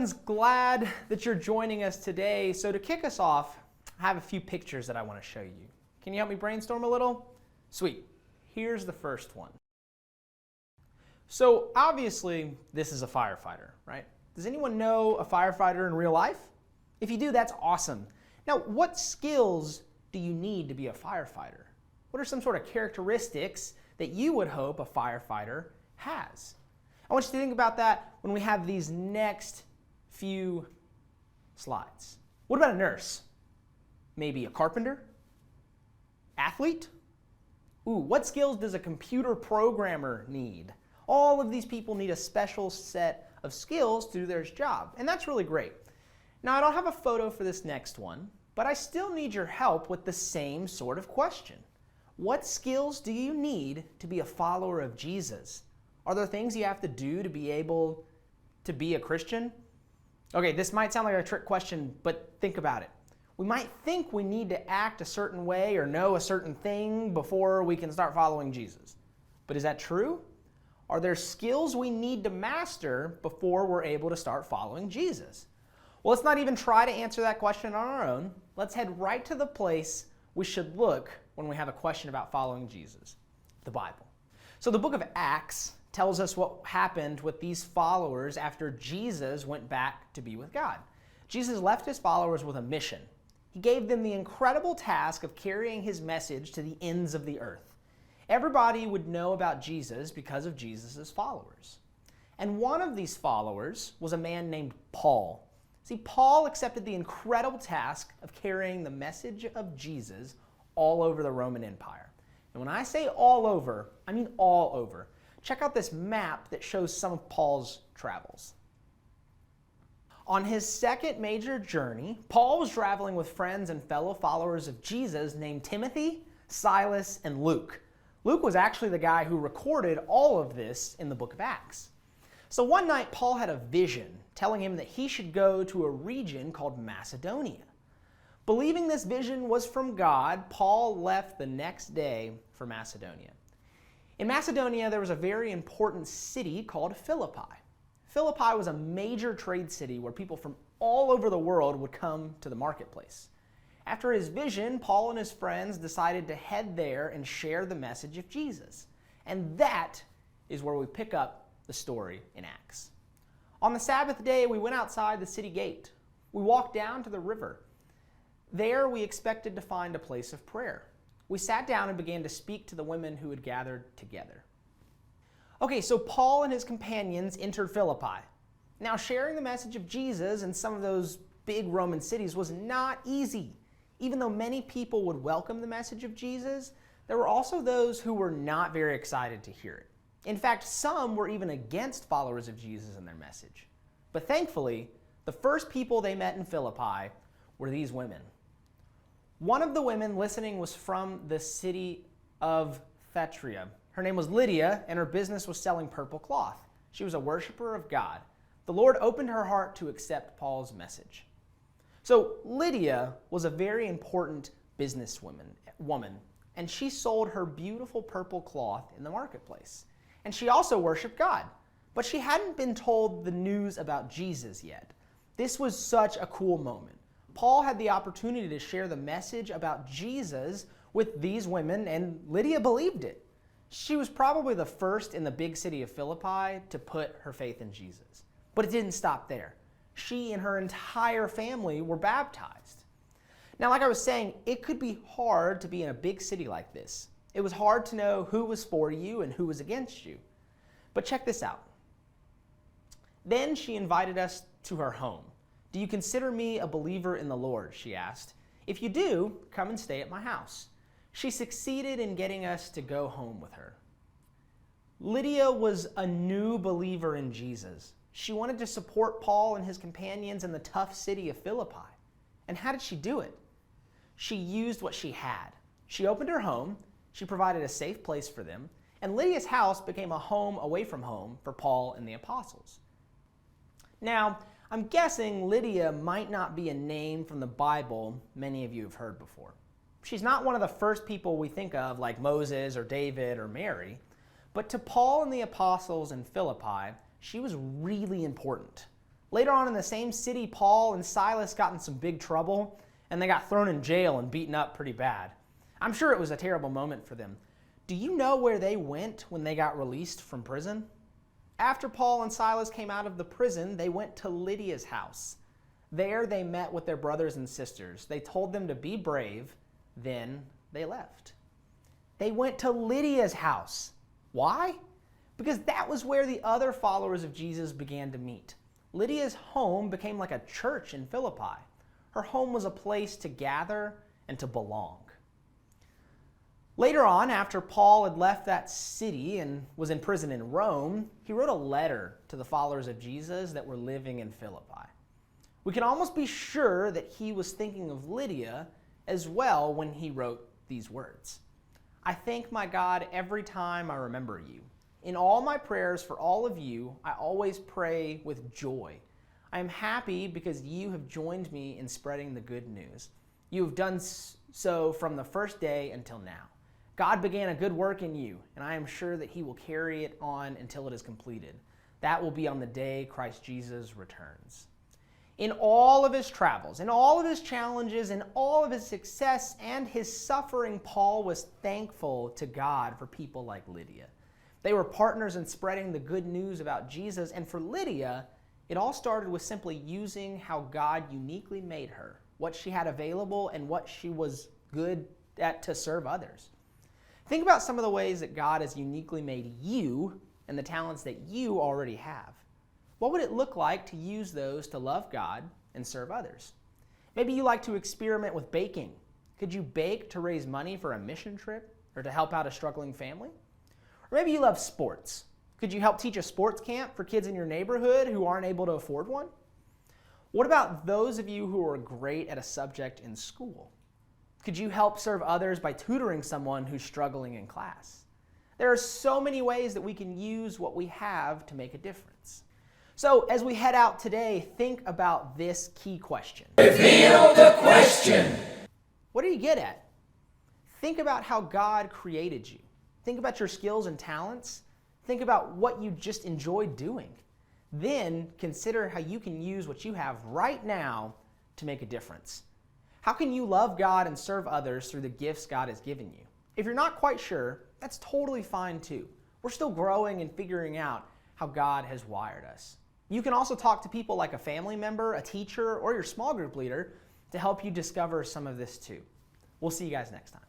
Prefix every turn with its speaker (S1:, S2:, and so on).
S1: friends, glad that you're joining us today. So to kick us off, I have a few pictures that I want to show you. Can you help me brainstorm a little? Sweet. Here's the first one. So obviously, this is a firefighter, right? Does anyone know a firefighter in real life? If you do, that's awesome. Now, what skills do you need to be a firefighter? What are some sort of characteristics that you would hope a firefighter has? I want you to think about that when we have these next few slides. What about a nurse? Maybe a carpenter? Athlete? Ooh, what skills does a computer programmer need? All of these people need a special set of skills to do their job, and that's really great. Now, I don't have a photo for this next one, but I still need your help with the same sort of question. What skills do you need to be a follower of Jesus? Are there things you have to do to be able to be a Christian? Okay, this might sound like a trick question, but think about it. We might think we need to act a certain way or know a certain thing before we can start following Jesus. But is that true? Are there skills we need to master before we're able to start following Jesus? Well, let's not even try to answer that question on our own. Let's head right to the place we should look when we have a question about following Jesus, the Bible. So the book of Acts tells us what happened with these followers after Jesus went back to be with God. Jesus left his followers with a mission. He gave them the incredible task of carrying his message to the ends of the earth. Everybody would know about Jesus because of Jesus' followers. And one of these followers was a man named Paul. See, Paul accepted the incredible task of carrying the message of Jesus all over the Roman Empire. And when I say all over, I mean all over. Check out this map that shows some of Paul's travels. On his second major journey, Paul was traveling with friends and fellow followers of Jesus named Timothy, Silas, and Luke. Luke was actually the guy who recorded all of this in the book of Acts. So one night, Paul had a vision telling him that he should go to a region called Macedonia. Believing this vision was from God, Paul left the next day for Macedonia. In Macedonia, there was a very important city called Philippi. Philippi was a major trade city where people from all over the world would come to the marketplace. After his vision, Paul and his friends decided to head there and share the message of Jesus. And that is where we pick up the story in Acts. On the Sabbath day, we went outside the city gate. We walked down to the river. There, we expected to find a place of prayer. We sat down and began to speak to the women who had gathered together. Okay, so Paul and his companions entered Philippi. Now, sharing the message of Jesus in some of those big Roman cities was not easy. Even though many people would welcome the message of Jesus, there were also those who were not very excited to hear it. In fact, some were even against followers of Jesus and their message. But thankfully, the first people they met in Philippi were these women. One of the women listening was from the city of Thyatira. Her name was Lydia, and her business was selling purple cloth. She was a worshiper of God. The Lord opened her heart to accept Paul's message. So Lydia was a very important businesswoman, and she sold her beautiful purple cloth in the marketplace. And she also worshiped God, but she hadn't been told the news about Jesus yet. This was such a cool moment. Paul had the opportunity to share the message about Jesus with these women, and Lydia believed it. She was probably the first in the big city of Philippi to put her faith in Jesus. But it didn't stop there. She and her entire family were baptized. Now, like I was saying, it could be hard to be in a big city like this. It was hard to know who was for you and who was against you. But check this out. Then she invited us to her home. "Do you consider me a believer in the Lord?" she asked. "If you do, come and stay at my house." She succeeded in getting us to go home with her. Lydia was a new believer in Jesus. She wanted to support Paul and his companions in the tough city of Philippi. And how did she do it? She used what she had. She opened her home, she provided a safe place for them, and Lydia's house became a home away from home for Paul and the apostles. Now, I'm guessing Lydia might not be a name from the Bible many of you have heard before. She's not one of the first people we think of like Moses or David or Mary, but to Paul and the apostles in Philippi, she was really important. Later on in the same city, Paul and Silas got in some big trouble, and they got thrown in jail and beaten up pretty bad. I'm sure it was a terrible moment for them. Do you know where they went when they got released from prison? After Paul and Silas came out of the prison, they went to Lydia's house. There they met with their brothers and sisters. They told them to be brave, then they left. They went to Lydia's house. Why? Because that was where the other followers of Jesus began to meet. Lydia's home became like a church in Philippi. Her home was a place to gather and to belong. Later on, after Paul had left that city and was in prison in Rome, he wrote a letter to the followers of Jesus that were living in Philippi. We can almost be sure that he was thinking of Lydia as well when he wrote these words. I thank my God every time I remember you. In all my prayers for all of you, I always pray with joy. I am happy because you have joined me in spreading the good news. You have done so from the first day until now. God began a good work in you, and I am sure that he will carry it on until it is completed. That will be on the day Christ Jesus returns. In all of his travels, in all of his challenges, in all of his success and his suffering, Paul was thankful to God for people like Lydia. They were partners in spreading the good news about Jesus, and for Lydia, it all started with simply using how God uniquely made her, what she had available, and what she was good at to serve others. Think about some of the ways that God has uniquely made you and the talents that you already have. What would it look like to use those to love God and serve others? Maybe you like to experiment with baking. Could you bake to raise money for a mission trip or to help out a struggling family? Or maybe you love sports. Could you help teach a sports camp for kids in your neighborhood who aren't able to afford one? What about those of you who are great at a subject in school? Could you help serve others by tutoring someone who's struggling in class? There are so many ways that we can use what we have to make a difference. So as we head out today, think about this key question.
S2: Reveal the question.
S1: What are you good at? Think about how God created you. Think about your skills and talents. Think about what you just enjoy doing. Then consider how you can use what you have right now to make a difference. How can you love God and serve others through the gifts God has given you? If you're not quite sure, that's totally fine too. We're still growing and figuring out how God has wired us. You can also talk to people like a family member, a teacher, or your small group leader to help you discover some of this too. We'll see you guys next time.